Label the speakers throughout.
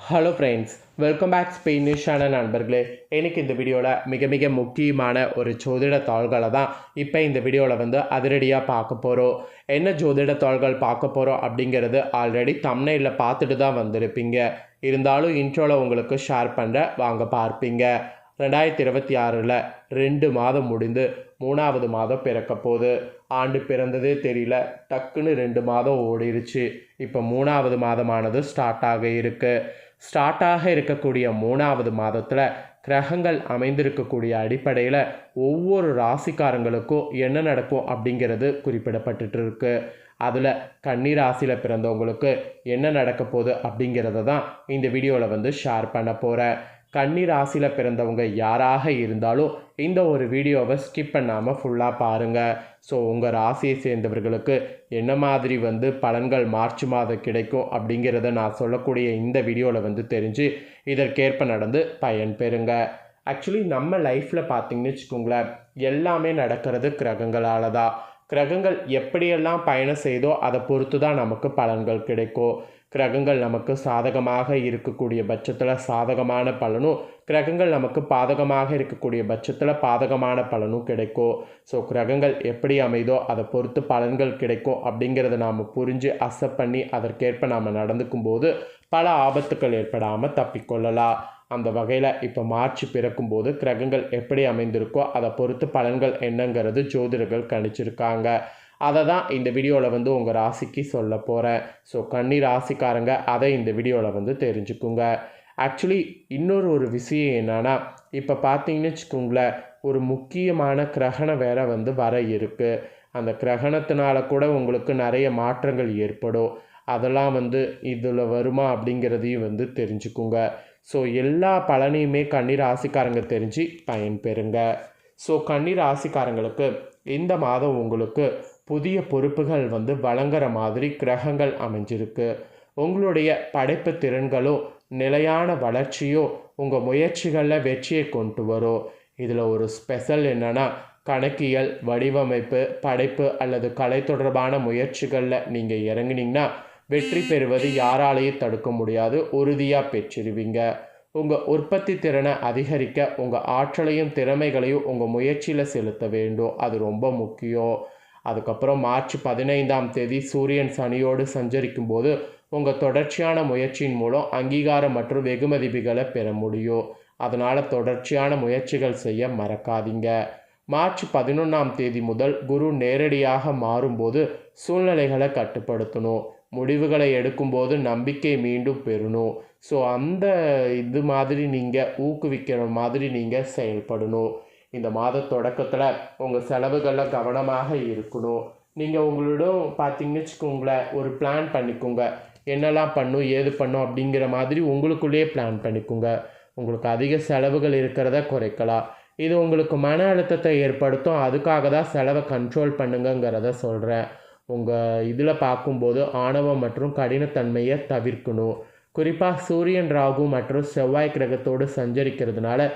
Speaker 1: Hello friends, welcome back ஸ்பெயினிஷான நண்பர்களே. எனக்கு இந்த வீடியோவில் மிக முக்கியமான ஒரு ஜோதிட தாள்களை தான் இப்போ இந்த வீடியோவில் அதிரடியாக பார்க்க போகிறோம். என்ன ஜோதிட தாள்கள் பார்க்க போகிறோம் அப்படிங்கிறது ஆல்ரெடி தம்ப்நெயிலில் பார்த்துட்டு தான் வந்திருப்பீங்க. இருந்தாலும் இன்ட்ரோவில் உங்களுக்கு ஷேர் பண்ணுற வாங்க பார்ப்பீங்க. 2026 2 மாதம் முடிந்து 3வது மாதம் பிறக்க போகுது. ஆண்டு பிறந்ததே தெரியல, டக்குன்னு 2 மாதம் ஓடிருச்சு. இப்போ 3வது மாதமானது ஸ்டார்ட் ஆக இருக்கக்கூடிய 3வது மாதத்தில் கிரகங்கள் அமைந்திருக்கக்கூடிய அடிப்படையில் ஒவ்வொரு ராசிக்காரங்களுக்கும் என்ன நடக்கும் அப்படிங்கிறது குறிப்பிடப்பட்டு இருக்கு. அதில் கன்னி ராசியில் பிறந்தவங்களுக்கு என்ன நடக்க போகுது அப்படிங்கிறத தான் இந்த வீடியோவில் ஷேர் பண்ண போகிறேன். கன்னி ராசியில் பிறந்தவங்க யாராக இருந்தாலும் இந்த ஒரு வீடியோவை ஸ்கிப் பண்ணாமல் ஃபுல்லாக பாருங்கள். ஸோ உங்கள் ராசியை சேர்ந்தவர்களுக்கு என்ன மாதிரி பலன்கள் மார்ச் மாதம் கிடைக்கும் அப்படிங்கிறத நான் சொல்லக்கூடிய இந்த வீடியோவில் தெரிஞ்சு இதற்கேற்ப நடந்து பயன் பெறுங்க. ஆக்சுவலி நம்ம லைஃப்பில் பார்த்தீங்கன்னு வச்சுக்கோங்களேன், எல்லாமே நடக்கிறது கிரகங்களால் தான். கிரகங்கள் எப்படியெல்லாம் பயணம் செய்தோ அதை பொறுத்து தான் நமக்கு பலன்கள் கிடைக்கும். கிரகங்கள் நமக்கு சாதகமாக இருக்கக்கூடிய பட்சத்தில் சாதகமான பலனும், கிரகங்கள் நமக்கு பாதகமாக இருக்கக்கூடிய பட்சத்தில் பாதகமான பலனும் கிடைக்கும். ஸோ கிரகங்கள் எப்படி அமைதோ அதை பொறுத்து பலன்கள் கிடைக்கும் அப்படிங்கிறத நாம் புரிஞ்சு அக்செப்ட் பண்ணி அதற்கேற்ப நாம் நடந்துக்கும் போது பல ஆபத்துக்கள் ஏற்படாமல் தப்பிக்கொள்ளலாம். அந்த வகையில் இப்போ மார்ச் பிறக்கும்போது கிரகங்கள் எப்படி அமைந்திருக்கோ அதை பொறுத்து பலன்கள் என்னங்கிறது ஜோதிடர்கள் கணிச்சிருக்காங்க. அதை தான் இந்த வீடியோவில் உங்கள் ராசிக்கு சொல்ல போகிறேன். ஸோ கன்னி ராசிக்காரங்க அதை இந்த வீடியோவில் தெரிஞ்சுக்குங்க. ஆக்சுவலி இன்னொரு விஷயம் என்னென்னா, இப்போ பார்த்தீங்கன்னு வச்சுக்கோங்களேன், ஒரு முக்கியமான கிரகணம் வேற வர இருக்குது. அந்த கிரகணத்தினால கூட உங்களுக்கு நிறைய மாற்றங்கள் ஏற்படும். அதெல்லாம் இதில் வருமா அப்படிங்கிறதையும் தெரிஞ்சுக்குங்க. ஸோ எல்லா பலனையுமே கன்னி ராசிக்காரங்க தெரிஞ்சு பயன் பெறுங்க. ஸோ கன்னி ராசிக்காரங்களுக்கு இந்த மாதம் உங்களுக்கு புதிய பொறுப்புகள் வழங்குற மாதிரி கிரகங்கள் அமைஞ்சிருக்கு. உங்களுடைய படைப்பு திறன்களோ நிலையான வளர்ச்சியோ உங்கள் முயற்சிகளில் வெற்றியை கொண்டு வரும். இதில் ஒரு ஸ்பெஷல் என்னென்னா, கணக்கியல், வடிவமைப்பு, படைப்பு அல்லது கலை தொடர்பான முயற்சிகளில் நீங்கள் இறங்குனீங்கன்னா வெற்றி பெறுவது யாராலையும் தடுக்க முடியாது, உறுதியாக பெற்றிருவீங்க. உங்கள் உற்பத்தி திறனை அதிகரிக்க உங்கள் ஆற்றலையும் திறமைகளையும் உங்கள் முயற்சியில் செலுத்த வேண்டும். அது ரொம்ப முக்கியம். அதுக்கப்புறம் மார்ச் 15 சூரியன் சனியோடு சஞ்சரிக்கும் போது உங்கள் தொடர்ச்சியான முயற்சியின் மூலம் அங்கீகாரம் மற்றும் வெகுமதிகளை பெற முடியும். அதனால் தொடர்ச்சியான முயற்சிகள் செய்ய மறக்காதீங்க. மார்ச் 11 முதல் குரு நேரடியாக மாறும்போது சூழ்நிலைகளை கட்டுப்படுத்தணும். முடிவுகளை எடுக்கும்போது நம்பிக்கை மீண்டும் பெறணும். ஸோ அந்த இது மாதிரி நீங்கள் ஊக்குவிக்கிற மாதிரி நீங்கள் செயல்படணும். இந்த மாத தொடக்கத்தில் உங்கள் செலவுகளில் கவனமாக இருக்கணும். நீங்கள் உங்களிடம் பார்த்தீங்கன்னு வச்சுக்கோங்களேன், ஒரு பிளான் பண்ணிக்கோங்க. என்னெல்லாம் பண்ணும், ஏது பண்ணும் அப்படிங்கிற மாதிரி உங்களுக்குள்ளேயே பிளான் பண்ணிக்கோங்க. உங்களுக்கு அதிக செலவுகள் இருக்கிறத குறைக்கலாம். இது உங்களுக்கு மன அழுத்தத்தை ஏற்படுத்தும். அதுக்காக தான் செலவை கண்ட்ரோல் பண்ணுங்கிறத சொல்கிறேன். உங்கள் இதில் பார்க்கும்போது ஆணவம் மற்றும் கடினத்தன்மையை தவிர்க்கணும். குறிப்பாக சூரியன், ராகு மற்றும் செவ்வாய் கிரகத்தோடு சஞ்சரிக்கிறதுனால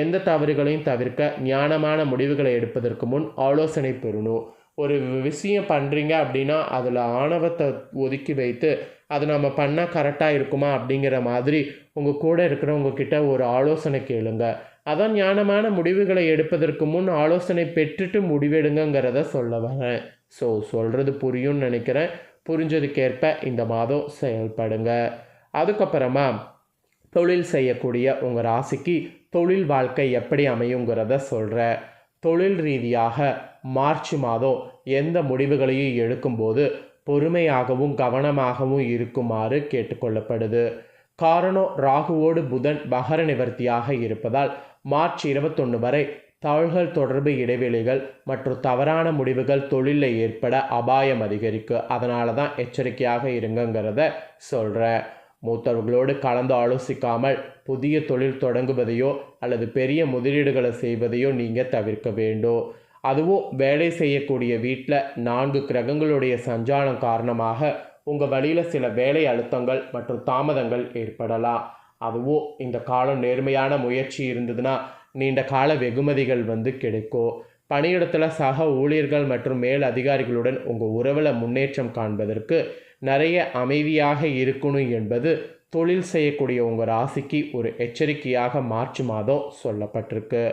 Speaker 1: எந்த தவறுகளையும் தவிர்க்க ஞானமான முடிவுகளை எடுப்பதற்கு முன் ஆலோசனை பெறணும். ஒரு விஷயம் பண்ணுறீங்க அப்படின்னா அதில் ஆணவத்தை ஒதுக்கி வைத்து அது நம்ம பண்ணால் கரெக்டாக இருக்குமா அப்படிங்கிற மாதிரி உங்கள் கூட இருக்கிறவங்க கிட்ட ஒரு ஆலோசனை கேளுங்க. அதான் ஞானமான முடிவுகளை எடுப்பதற்கு முன் ஆலோசனை பெற்றுட்டு முடிவெடுங்கிறத சொல்ல வரேன். ஸோ சொல்கிறது புரியும்னு நினைக்கிறேன். புரிஞ்சதுக்கேற்ப இந்த மாதம் செயல்படுங்க. அதுக்கப்புறமா தொழில் செய்யக்கூடிய உங்கள் ராசிக்கு தொழில் வாழ்க்கை எப்படி அமையுங்கிறத சொல்கிறேன். தொழில் ரீதியாக மார்ச் மாதம் எந்த முடிவுகளையும் எடுக்கும்போது பொறுமையாகவும் கவனமாகவும் இருக்குமாறு கேட்டுக்கொள்ளப்படுது. காரணம், ராகுவோடு புதன் மகர நிவர்த்தியாக இருப்பதால் மார்ச் 21 வரை தகவல்கள் தொடர்பு இடைவெளிகள் மற்றும் தவறான முடிவுகள் தொழிலில் ஏற்பட அபாயம் அதிகரிக்கும். அதனால தான் எச்சரிக்கையாக இருங்கிறத சொல்கிறேன். மூத்தவர்களோடு கலந்து ஆலோசிக்காமல் புதிய தொழில் தொடங்குவதையோ அல்லது பெரிய முதலீடுகளை செய்வதையோ நீங்கள் தவிர்க்க வேண்டும். அதுவும் வேலை செய்யக்கூடிய வீட்டில் 4 கிரகங்களுடைய சஞ்சாரம் காரணமாக உங்கள் வழியில் சில வேலை அழுத்தங்கள் மற்றும் தாமதங்கள் ஏற்படலாம். அதுவும் இந்த காலம் நேர்மையான முயற்சி இருந்ததுன்னா நீண்ட கால வெகுமதிகள் கிடைக்கும். பணியிடத்தில் சக ஊழியர்கள் மற்றும் மேல் அதிகாரிகளுடன் உங்கள் உறவில் முன்னேற்றம் காண்பதற்கு நிறைய அமைதியாக இருக்கணும் என்பது தொழில் செய்யக்கூடிய உங்கள் ராசிக்கு ஒரு எச்சரிக்கையாக மார்ச் மாதம் சொல்லப்பட்டிருக்கு.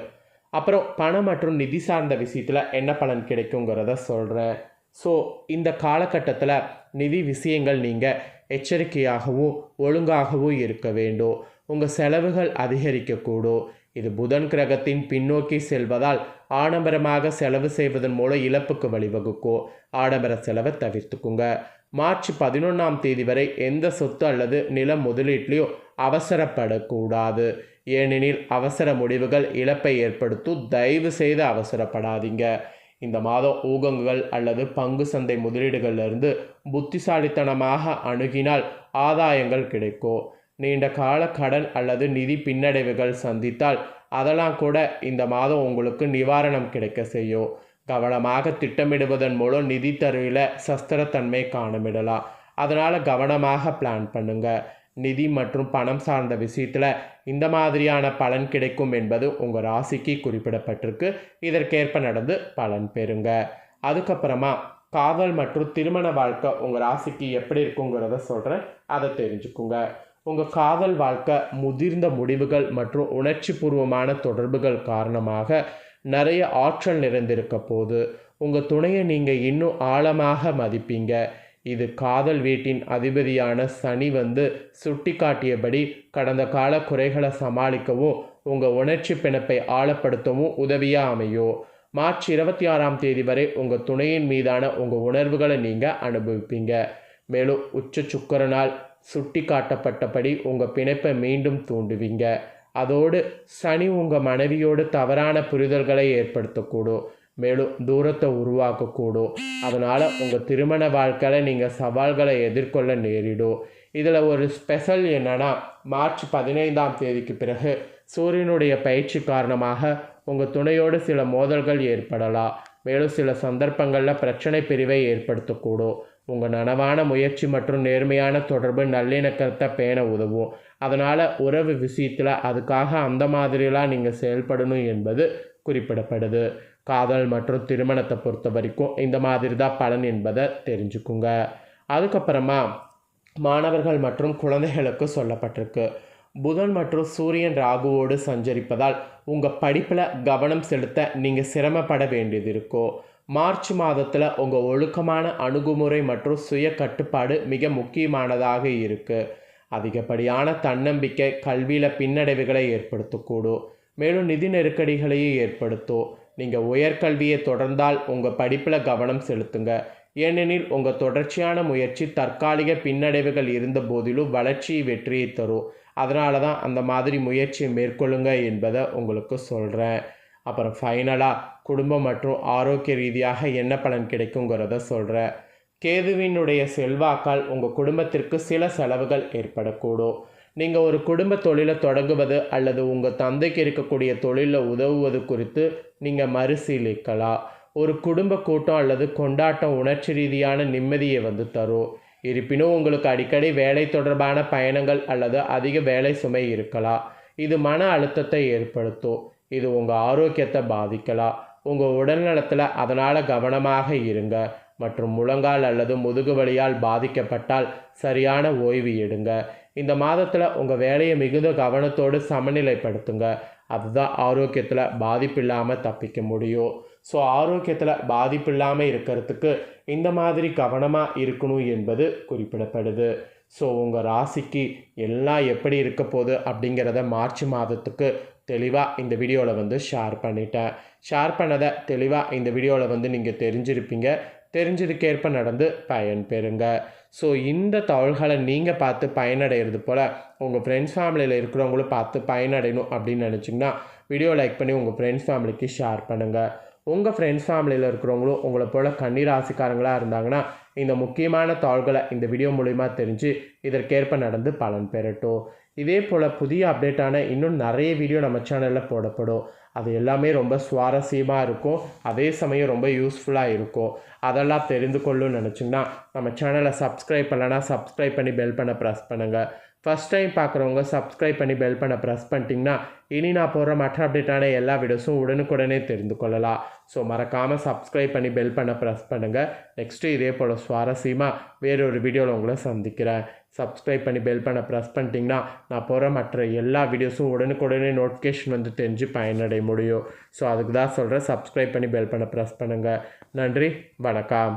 Speaker 1: அப்புறம் பணம் மற்றும் நிதி சார்ந்த விஷயத்தில் என்ன பலன் கிடைக்குங்கிறத சொல்கிறேன். ஸோ இந்த காலகட்டத்தில் நிதி விஷயங்கள் நீங்கள் எச்சரிக்கையாகவும் ஒழுங்காகவும் இருக்க வேண்டும். உங்கள் செலவுகள் அதிகரிக்கக்கூடும். இது புதன் கிரகத்தின் பின்னோக்கி செல்வதால் ஆடம்பரமாக செலவு செய்வதன் மூலம் இழப்புக்கு வழிவகுக்கும். ஆடம்பர செலவை தவிர்த்துக்குங்க. மார்ச் 11ஆம் தேதி வரை எந்த சொத்து அல்லது நில முதலீட்லையும் அவசரப்படக்கூடாது. ஏனெனில் அவசர முடிவுகள் இழப்பை ஏற்படுத்தும். தயவு செய்து அவசரப்படாதீங்க. இந்த மாதம் ஊகங்கள் அல்லது பங்கு சந்தை முதலீடுகளிலிருந்து புத்திசாலித்தனமாக அணுகினால் ஆதாயங்கள் கிடைக்கும். நீண்ட கால கடன் அல்லது நிதி பின்னடைவுகள் சந்தித்தால் அதெல்லாம் கூட இந்த மாதம் உங்களுக்கு நிவாரணம் கிடைக்க செய்யும். கவனமாக திட்டமிடுவதன் மூலம் நிதி தருவில சஸ்திரத்தன்மை காணமிடலாம். அதனால் கவனமாக பிளான் பண்ணுங்க. நிதி மற்றும் பணம் சார்ந்த விஷயத்தில் இந்த மாதிரியான பலன் கிடைக்கும் என்பது உங்கள் ராசிக்கு குறிப்பிடப்பட்டிருக்கு. இதற்கேற்ப நடந்து பலன் பெறுங்க. அதுக்கப்புறமா காதல் மற்றும் திருமண வாழ்க்கை உங்கள் ராசிக்கு எப்படி இருக்குங்கிறத சொல்கிறேன், அதை தெரிஞ்சுக்குங்க. உங்கள் காதல் வாழ்க்கை முதிர்ந்த முடிவுகள் மற்றும் உணர்ச்சி பூர்வமான தொடர்புகள் காரணமாக நிறைய ஆற்றல் நிறைந்திருக்க போது உங்கள் துணையை நீங்கள் இன்னும் ஆழமாக மதிப்பீங்க. இது காதல் வீட்டின் அதிபதியான சனி சுட்டி காட்டியபடி கடந்த கால குறைகளை சமாளிக்கவும் உங்கள் உணர்ச்சி பிணைப்பை ஆழப்படுத்தவும் உதவியாக அமையும். மார்ச் 26ஆம் தேதி வரை உங்கள் துணையின் மீதான உங்கள் உணர்வுகளை நீங்கள் அனுபவிப்பீங்க. மேலும் உச்ச சுக்கிரனால் சுட்டி காட்டப்பட்டபடி உங்கள் பிணைப்பை மீண்டும் தூண்டுவீங்க. அதோடு சனி உங்கள் மனைவியோடு தவறான புரிதல்களை ஏற்படுத்தக்கூடும். மேலும் தூரத்தை உருவாக்கக்கூடும். அதனால் உங்கள் திருமண வாழ்க்கையில் நீங்கள் சவால்களை எதிர்கொள்ள நேரிடும். இதில் ஒரு ஸ்பெஷல் என்னென்னா, மார்ச் 15ஆம் தேதிக்கு பிறகு சூரியனுடைய பயிற்சி காரணமாக உங்கள் துணையோடு சில மோதல்கள் ஏற்படலாம். மேலும் சில சந்தர்ப்பங்களில் பிரச்சனை பிரிவை ஏற்படுத்தக்கூடும். உங்கள் நனவான முயற்சி மற்றும் நேர்மையான தொடர்பு நல்லிணக்கத்தை பேண உதவும். அதனால் உறவு விஷயத்தில் அதுக்காக அந்த மாதிரிலாம் நீங்கள் செயல்படணும் என்பது குறிப்பிடப்படுது. காதல் மற்றும் திருமணத்தை பொறுத்த வரைக்கும் இந்த மாதிரி தான் பலன் என்பதை தெரிஞ்சுக்குங்க. அதுக்கப்புறமா மாணவர்கள் மற்றும் குழந்தைகளுக்கு சொல்லப்பட்டிருக்கு. புதன் மற்றும் சூரியன் ராகுவோடு சஞ்சரிப்பதால் உங்கள் படிப்பில் கவனம் செலுத்த நீங்கள் சிரமப்பட வேண்டியது இருக்கும். மார்ச் மாதத்தில் உங்கள் ஒழுக்கமான அணுகுமுறை மற்றும் சுய கட்டுப்பாடு மிக முக்கியமானதாக இருக்குது. அதிகப்படியான தன்னம்பிக்கை கல்வியில் பின்னடைவுகளை ஏற்படுத்தக்கூடும். மேலும் நிதி நெருக்கடிகளையும் ஏற்படுத்தும். நீங்கள் உயர்கல்வியை தொடர்ந்தால் உங்கள் படிப்பில் கவனம் செலுத்துங்க. ஏனெனில் உங்கள் தொடர்ச்சியான முயற்சி தற்காலிக பின்னடைவுகள் இருந்த போதிலும் வளர்ச்சி வெற்றியை தரும். அதனால தான் அந்த மாதிரி முயற்சியை மேற்கொள்ளுங்க என்பதை உங்களுக்கு சொல்கிறேன். அப்புறம் ஃபைனலாக குடும்பம் மற்றும் ஆரோக்கிய ரீதியாக என்ன பலன் கிடைக்குங்கிறத சொல்கிறேன். கேதுவினுடைய செல்வாக்கால் உங்கள் குடும்பத்திற்கு சில செலவுகள் ஏற்படக்கூடும். நீங்கள் ஒரு குடும்ப தொழிலை தொடங்குவது அல்லது உங்கள் தந்தைக்கு இருக்கக்கூடிய தொழிலில் உதவுவது குறித்து நீங்கள் மறுசீலிக்கலாம். ஒரு குடும்ப கூட்டம் அல்லது கொண்டாட்டம் உணர்ச்சி ரீதியான நிம்மதியை தரும். இருப்பினும் உங்களுக்கு அடிக்கடி வேலை தொடர்பான பயணங்கள் அல்லது அதிக வேலை சுமை இருக்கலாம். இது மன அழுத்தத்தை ஏற்படுத்தும். இது உங்கள் ஆரோக்கியத்தை பாதிக்கலாம். உங்கள் உடல்நலத்தில் அதனால் கவனமாக இருங்க. மற்றும் முழங்கால் அல்லது முதுகு வலியால் பாதிக்கப்பட்டால் சரியான ஓய்வு எடுங்க. இந்த மாதத்தில் உங்கள் வேலையை மிகுந்த கவனத்தோடு சமநிலைப்படுத்துங்க. அதுதான் ஆரோக்கியத்தில் பாதிப்பு இல்லாமல் தப்பிக்க முடியும். ஸோ ஆரோக்கியத்தில் பாதிப்பு இல்லாமல் இருக்கிறதுக்கு இந்த மாதிரி கவனமாக இருக்கணும் என்பது குறிப்பிடப்படுது. ஸோ உங்கள் ராசிக்கு எல்லாம் எப்படி இருக்க போகுது அப்படிங்கிறத மார்ச் மாதத்துக்கு தெளிவாக இந்த வீடியோவில் ஷேர் பண்ணிட்டேன். ஷேர் பண்ணதை தெளிவாக இந்த வீடியோவில் நீங்கள் தெரிஞ்சிருப்பீங்க. தெரிஞ்சதுக்கேற்ப நடந்து பயன் பெறுங்க. ஸோ இந்த தகவல்களை நீங்கள் பார்த்து பயனடைகிறது போல் உங்கள் ஃப்ரெண்ட்ஸ் ஃபேமிலியில் இருக்கிறவங்களும் பார்த்து பயனடையணும் அப்படின்னு நினச்சிங்கன்னா வீடியோ லைக் பண்ணி உங்கள் ஃப்ரெண்ட்ஸ் ஃபேமிலிக்கு ஷேர் பண்ணுங்கள். உங்கள் ஃப்ரெண்ட்ஸ் ஃபேமிலியில் இருக்கிறவங்களும் உங்களை போல் கன்னி ராசிக்காரங்களாக இருந்தாங்கன்னா இந்த முக்கியமான தகவல்களை இந்த வீடியோ மூலிமா தெரிஞ்சு இதற்கேற்ப நடந்து பலன் பெறட்டும். இதே போல் புதிய அப்டேட்டான இன்னும் நிறைய வீடியோ நம்ம சேனலில் போடப்படும். அது எல்லாமே ரொம்ப சுவாரஸ்யமாக இருக்கும். அதே சமயம் ரொம்ப யூஸ்ஃபுல்லாக இருக்கும். அதெல்லாம் தெரிந்து கொள்ளணும்னு நினச்சிங்கன்னா நம்ம சேனலை சப்ஸ்கிரைப் பண்ணலைன்னா சப்ஸ்கிரைப் பண்ணி பெல் பண்ண ப்ரெஸ் பண்ணுங்கள். ஃபஸ்ட் டைம் பார்க்குறவங்க சப்ஸ்கிரைப் பண்ணி பெல் பண்ண ப்ரெஸ் பண்ணிட்டீங்கன்னா இனி நான் போடுற மற்ற அப்டேட்டான எல்லா வீடியோஸும் உடனுக்குடனே தெரிந்து கொள்ளலாம். ஸோ மறக்காமல் சப்ஸ்கிரைப் பண்ணி பெல் பண்ண ப்ரெஸ் பண்ணுங்கள். நெக்ஸ்ட்டு இதே போல் சுவாரஸ்யமாக வேறொரு வீடியோவில் உங்களை சந்திக்கிறேன். சப்ஸ்கிரைப் பண்ணி பெல் பண்ண ப்ரெஸ் பண்ணிட்டீங்கன்னா நான் போகிற மற்ற எல்லா வீடியோஸும் உடனுக்குடனே நோட்டிஃபிகேஷன் வந்து தெரிஞ்சு பயனடைய முடியும். ஸோ அதுக்கு தான் சொல்கிறேன், சப்ஸ்கிரைப் பண்ணி பெல் பண்ண ப்ரெஸ் பண்ணுங்கள். நன்றி, வணக்கம்.